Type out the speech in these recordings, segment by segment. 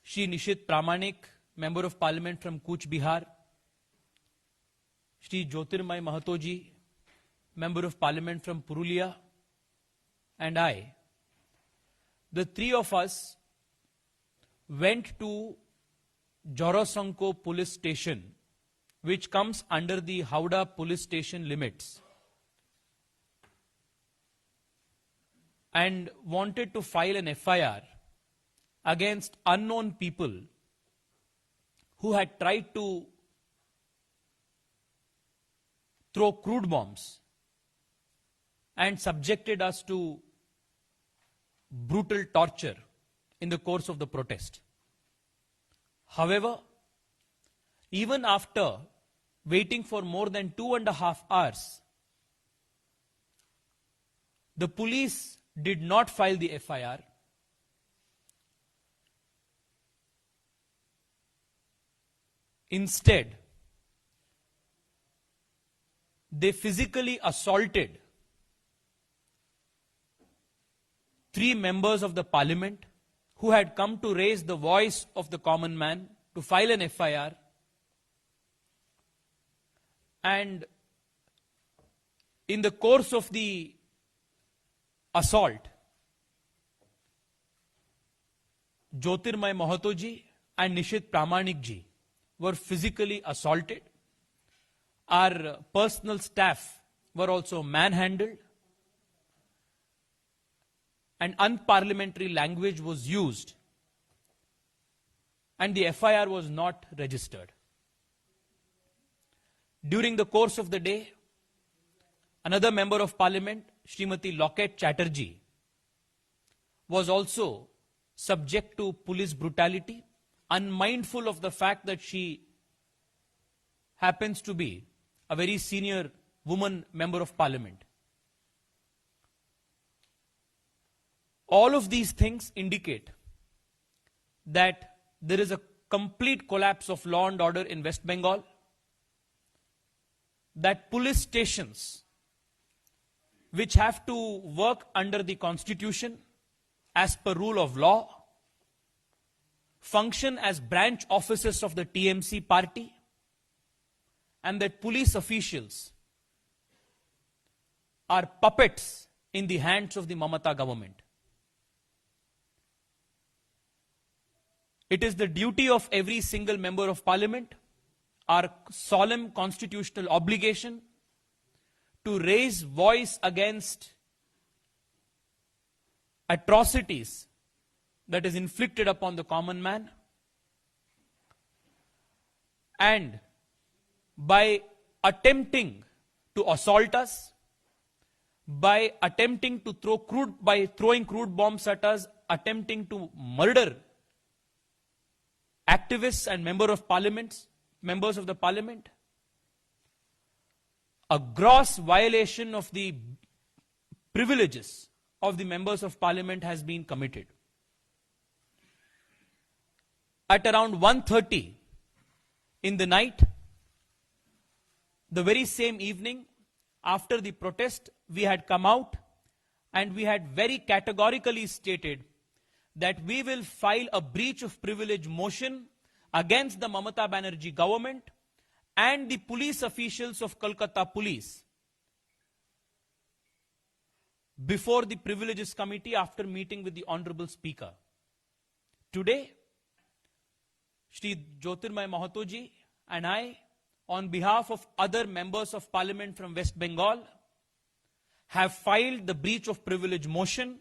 Shri Nishit Pramanik, Member of Parliament from Cooch Behar, Shri Jyotirmay Mahato ji, Member of Parliament from Purulia, and I, the three of us went to Jorosanko police station, which comes under the Howrah police station limits, and wanted to file an FIR against unknown people who had tried to throw crude bombs and subjected us to brutal torture in the course of the protest. However, even after waiting for more than 2.5 hours, the police did not file the FIR. Instead, they physically assaulted 3 members of the parliament who had come to raise the voice of the common man to file an FIR. And in the course of the assault, Jyotirmay Mahato ji and Nishit Pramanik ji were physically assaulted. Our personal staff were also manhandled, and unparliamentary language was used, and the FIR was not registered. During the course of the day, another member of parliament, Srimati Locket Chatterjee, was also subject to police brutality, unmindful of the fact that she happens to be a very senior woman member of parliament. All of these things indicate that there is a complete collapse of law and order in West Bengal, that police stations, which have to work under the constitution as per rule of law, function as branch offices of the TMC party, and that police officials are puppets in the hands of the Mamata government. It is the duty of every single member of parliament, our solemn constitutional obligation, to raise voice against atrocities that is inflicted upon the common man, and by attempting to assault us, by attempting to throwing crude bombs at us, attempting to murder activists and members of the parliament, a gross violation of the privileges of the members of parliament has been committed. At around 1:30 in the night, the very same evening, after the protest, we had come out and we had very categorically stated that we will file a breach of privilege motion against the Mamata Banerjee government and the police officials of Kolkata Police before the Privileges Committee after meeting with the Honorable Speaker. Today, Shri Jyotirmay Mahato ji and I, on behalf of other members of parliament from West Bengal, have filed the breach of privilege motion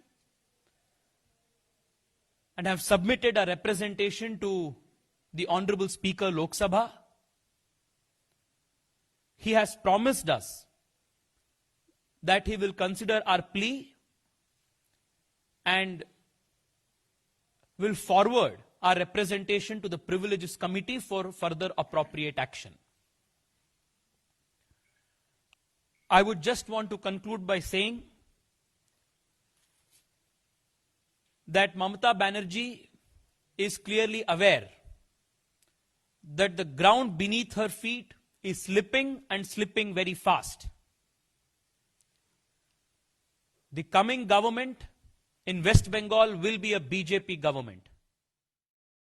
and have submitted a representation to the Honorable Speaker Lok Sabha. He has promised us that he will consider our plea and will forward our representation to the Privileges Committee for further appropriate action. I would just want to conclude by saying that Mamata Banerjee is clearly aware that the ground beneath her feet is slipping and slipping very fast. The coming government in West Bengal will be a BJP government.